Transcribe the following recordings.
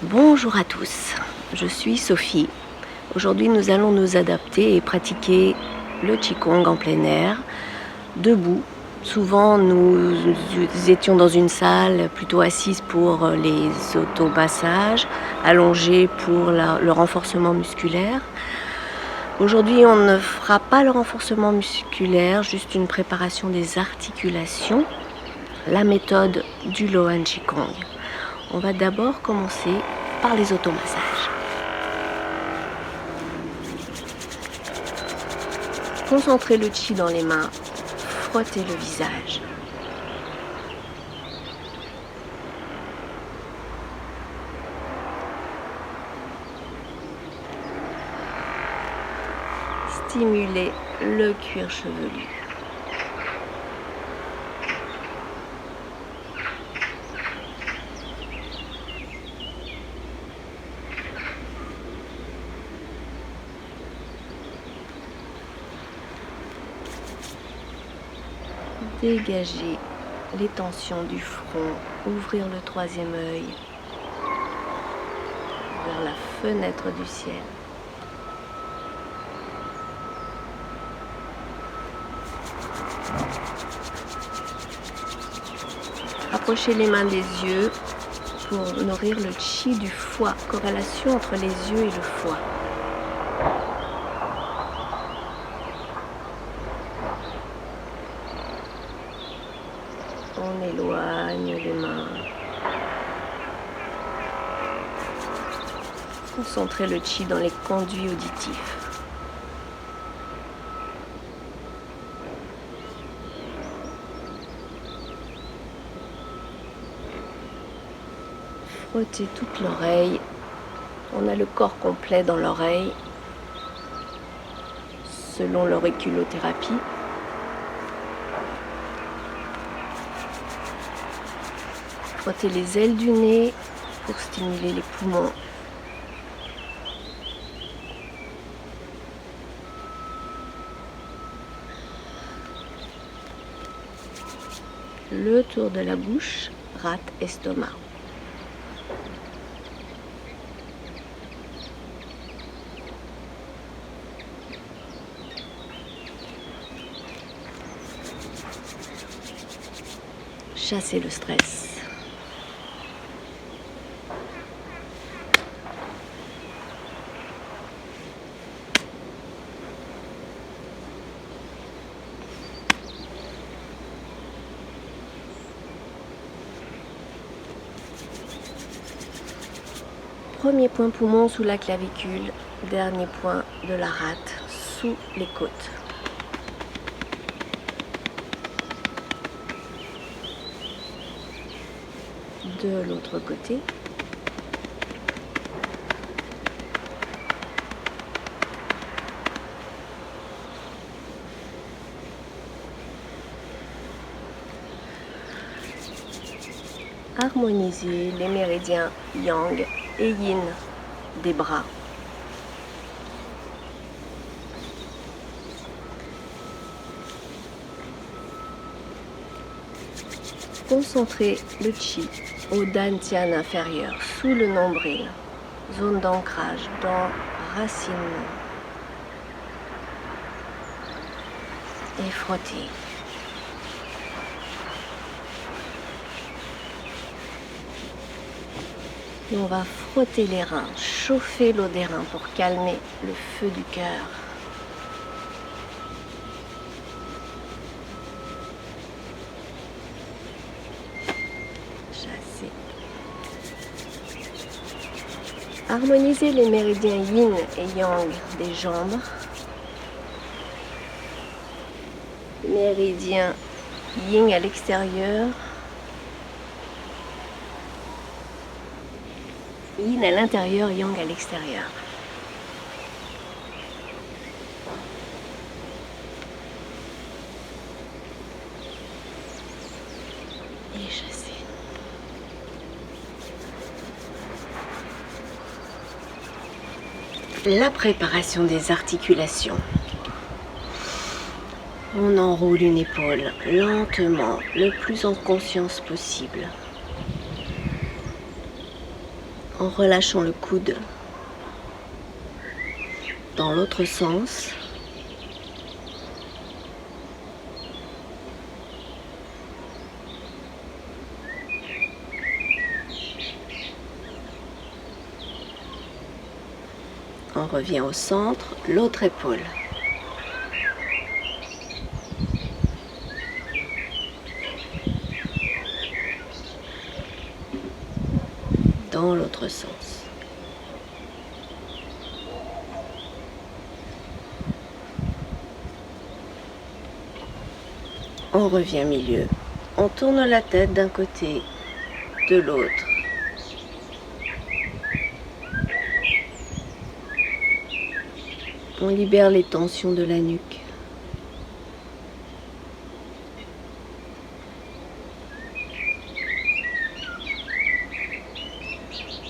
Bonjour à tous, je suis Sophie. Aujourd'hui nous allons nous adapter et pratiquer le Qigong en plein air, debout. Souvent nous étions dans une salle plutôt assises pour les automassages, allongés pour le renforcement musculaire. Aujourd'hui on ne fera pas le renforcement musculaire, juste une préparation des articulations, la méthode du Loan Qigong. On va d'abord commencer par les automassages. Concentrez le chi dans les mains, frottez le visage. Stimulez le cuir chevelu. Dégager les tensions du front, ouvrir le troisième œil vers la fenêtre du ciel. Approchez les mains des yeux pour nourrir le chi du foie, corrélation entre les yeux et le foie. On éloigne les mains. Concentrez le chi dans les conduits auditifs. Frottez toute l'oreille. On a le corps complet dans l'oreille selon l'auriculothérapie. Frottez les ailes du nez pour stimuler les poumons. Le tour de la bouche, rate, estomac. Chassez le stress. Premier point poumon sous la clavicule, dernier point de la rate sous les côtes. De l'autre côté. Harmonisez les méridiens yang et yin des bras. Concentrez le chi au dantian inférieur, sous le nombril, zone d'ancrage dans racine. Et frottez. Et on va frotter les reins, chauffer l'eau des reins pour calmer le feu du cœur. Chassez. Harmonisez les méridiens yin et yang des jambes. Méridien yin à l'extérieur. Yin à l'intérieur, yang à l'extérieur. Et chasser. La préparation des articulations. On enroule une épaule lentement, le plus en conscience possible. en relâchant le coude dans l'autre sens. On revient au centre, l'autre épaule. Dans l'autre sens. On revient milieu. On tourne la tête d'un côté, de l'autre. On libère les tensions de la nuque.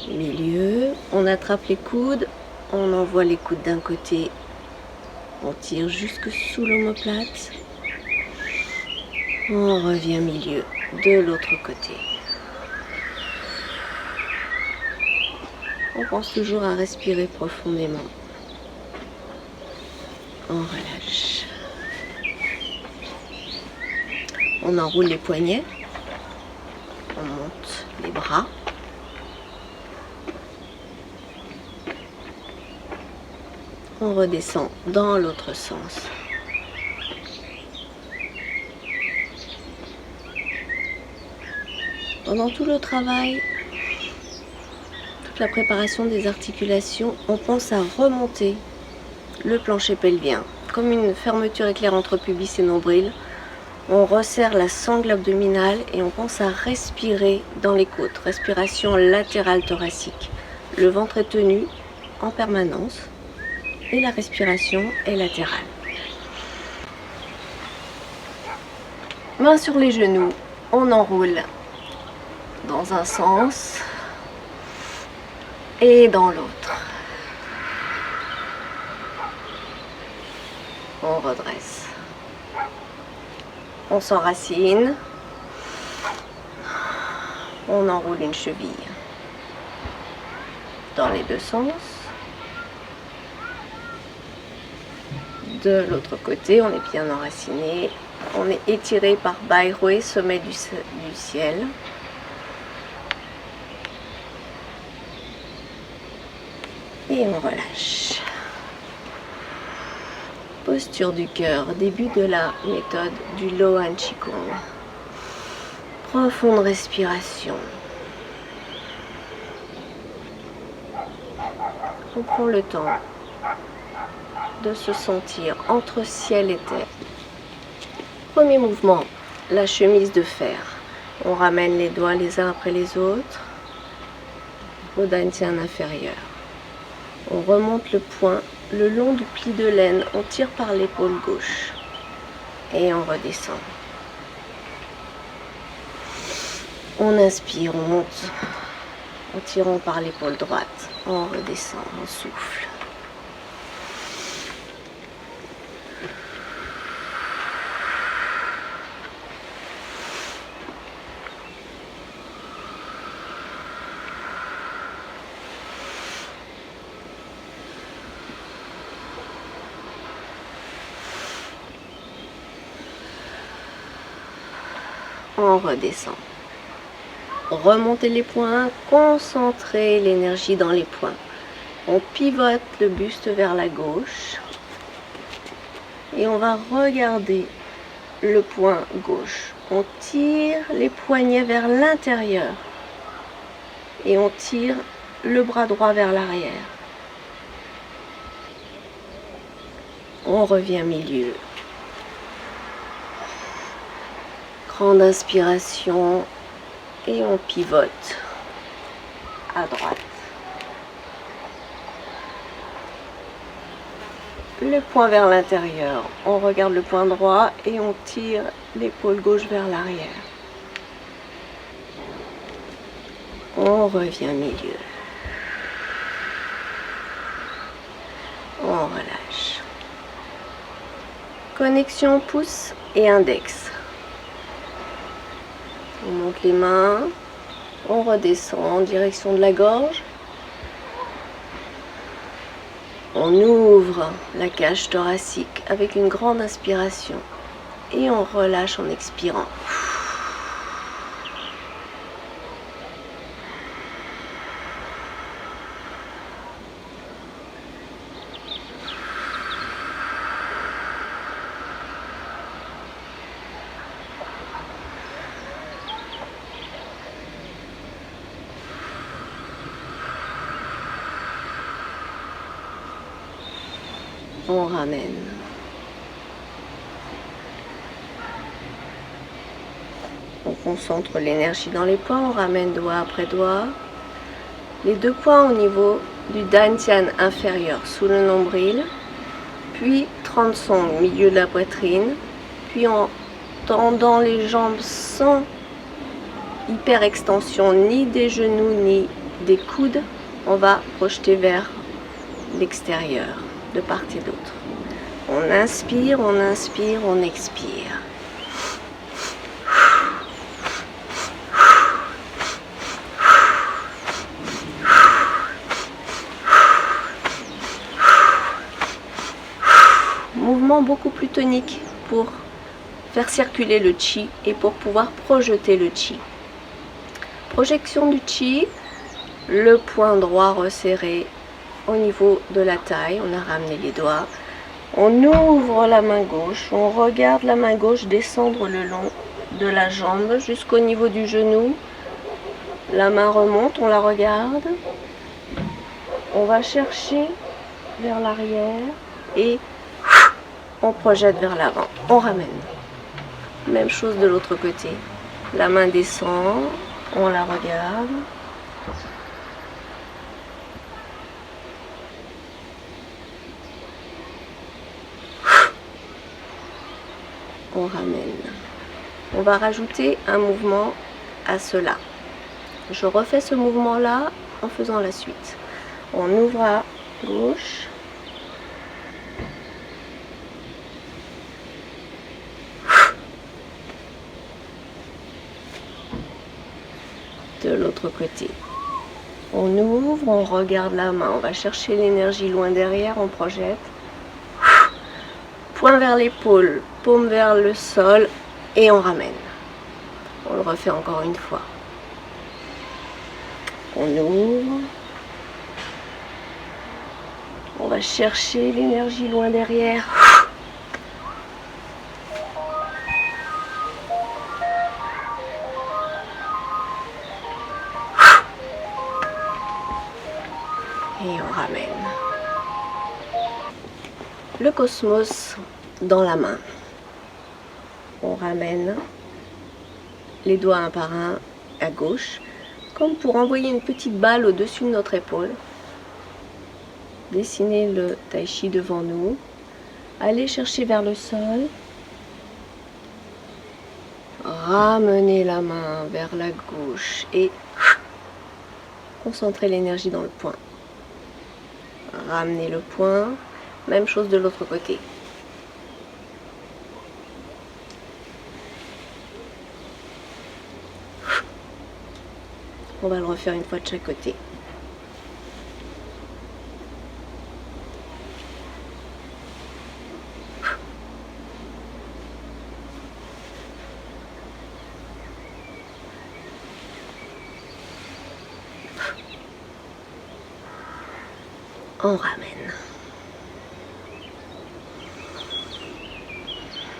Milieu, on attrape les coudes, on envoie les coudes d'un côté, on tire jusque sous l'omoplate, on revient milieu de l'autre côté. On pense toujours à respirer profondément. On relâche. On enroule les poignets. On monte les bras. On redescend dans l'autre sens. Pendant tout le travail, toute la préparation des articulations, on pense à remonter le plancher pelvien, comme une fermeture éclair entre pubis et nombril. On resserre la sangle abdominale et on pense à respirer dans les côtes. Respiration latérale thoracique. Le ventre est tenu en permanence et la respiration est latérale. Mains sur les genoux, on enroule dans un sens et dans l'autre. On redresse. On s'enracine. On enroule une cheville dans les deux sens. De l'autre côté, on est bien enraciné. On est étiré par Baihui, sommet du ciel. Et on relâche. Posture du cœur, début de la méthode du Loan Qigong. Profonde respiration. On prend le temps de se sentir entre ciel et terre. Premier mouvement, la chemise de fer. On ramène les doigts les uns après les autres au dantian inférieur. On remonte le poing le long du pli de laine, on tire par l'épaule gauche et on redescend. On inspire, on monte en tirant par l'épaule droite, on redescend, on souffle. On redescend. Remontez les poings, concentrez l'énergie dans les poings. On pivote le buste vers la gauche et on va regarder le poing gauche. On tire les poignets vers l'intérieur et on tire le bras droit vers l'arrière. On revient milieu. Grande inspiration et on pivote à droite. Le poing vers l'intérieur. On regarde le poing droit et on tire l'épaule gauche vers l'arrière. On revient milieu. On relâche. Connexion pouce et index. On monte les mains, on redescend en direction de la gorge On ouvre la cage thoracique avec une grande inspiration et on relâche en expirant. On ramène. On concentre l'énergie dans les points, on ramène doigt après doigt. Les 2 points au niveau du dantian inférieur sous le nombril, puis 30 song au milieu de la poitrine, puis en tendant les jambes sans hyperextension ni des genoux ni des coudes, on va projeter vers l'extérieur, de part et d'autre. On inspire, on expire. Mouvement beaucoup plus tonique pour faire circuler le chi et pour pouvoir projeter le chi. Projection du chi, le poing droit resserré au niveau de la taille, on a ramené les doigts, on ouvre la main gauche, on regarde la main gauche descendre le long de la jambe jusqu'au niveau du genou, la main remonte, on la regarde, on va chercher vers l'arrière et on projette vers l'avant, on ramène. Même chose de l'autre côté, la main descend, on la regarde. On ramène. On va rajouter un mouvement à cela. Je refais ce mouvement-là en faisant la suite. On ouvre à gauche. De l'autre côté. On ouvre, on regarde la main, on va chercher l'énergie loin derrière, on projette. Poing vers l'épaule, paume vers le sol et on ramène. On le refait encore une fois. On ouvre. On va chercher l'énergie loin derrière. Et on ramène. Le cosmos dans la main. On ramène les doigts un par un à gauche, comme pour envoyer une petite balle au-dessus de notre épaule. Dessiner le tai chi devant nous. Aller chercher vers le sol. Ramener la main vers la gauche et concentrer l'énergie dans le poing. Ramener le poing. Même chose de l'autre côté. On va le refaire une fois de chaque côté. On ramène.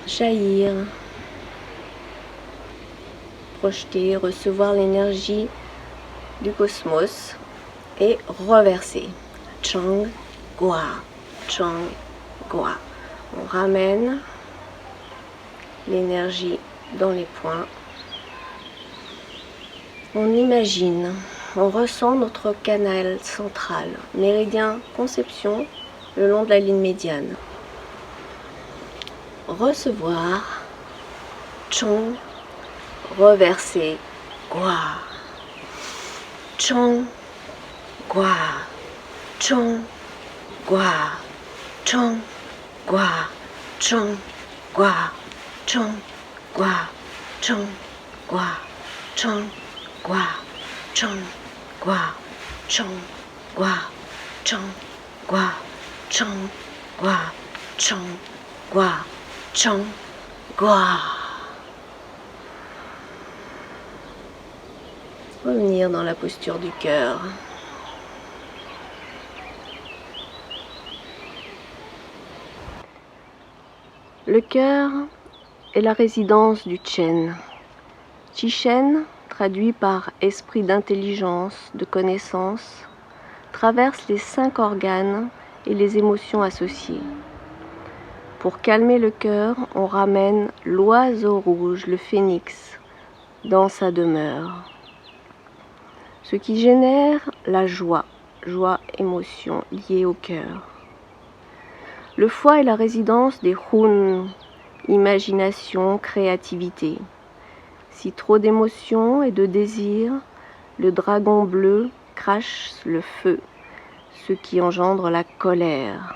Jaillir, projeter, recevoir l'énergie du cosmos et reverser. Chang, Gua, Chang, Gua. On ramène l'énergie dans les points. On imagine, on ressent notre canal central, méridien conception, le long de la ligne médiane. Recevoir, Chong, reverser, Gua, Chong, Gua, Chong, Gua, Chong, Gua, Chong, Gua, Chong, Gua, Chong, Gua, Chong, Gua, Chong, Gua, Chong, Gua, Chong, Gua, Chang, Gua, Chang, Gua, Chang, Gua. Revenir dans la posture du cœur. Le cœur est la résidence du Chen. Chi-Shen, traduit par esprit d'intelligence, de connaissance, traverse les 5 organes et les émotions associées. Pour calmer le cœur, on ramène l'oiseau rouge, le phénix, dans sa demeure. Ce qui génère la joie, émotion liée au cœur. Le foie est la résidence des Hun, imagination, créativité. Si trop d'émotions et de désirs, le dragon bleu crache le feu, ce qui engendre la colère.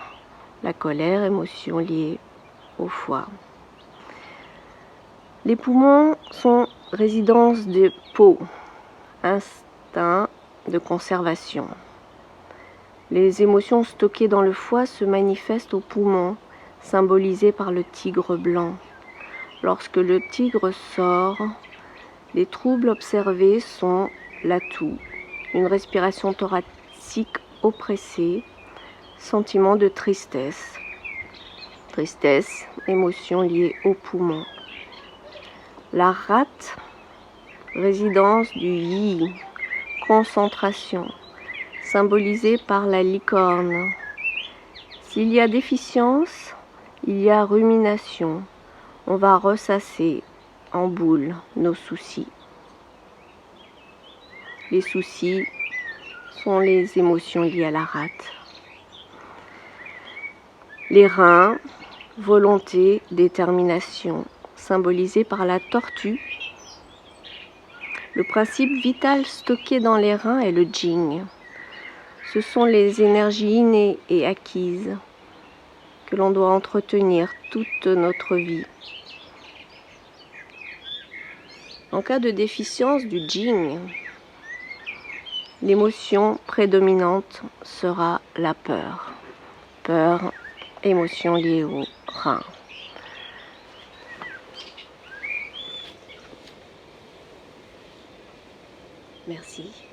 La colère, émotion liée au foie. Les poumons sont résidence des peaux, instinct de conservation. Les émotions stockées dans le foie se manifestent aux poumons, symbolisés par le tigre blanc. Lorsque le tigre sort, les troubles observés sont la toux, une respiration thoracique oppressée, sentiment de tristesse. Tristesse, émotion liée aux poumons. La rate, résidence du yi, concentration, symbolisée par la licorne. S'il y a déficience, il y a rumination. On va ressasser en boule nos soucis. Les soucis sont les émotions liées à la rate. Les reins, volonté, détermination, symbolisés par la tortue. Le principe vital stocké dans les reins est le Jing. Ce sont les énergies innées et acquises que l'on doit entretenir toute notre vie. En cas de déficience du Jing, l'émotion prédominante sera la peur. Peur, émotion liée au rein. Merci.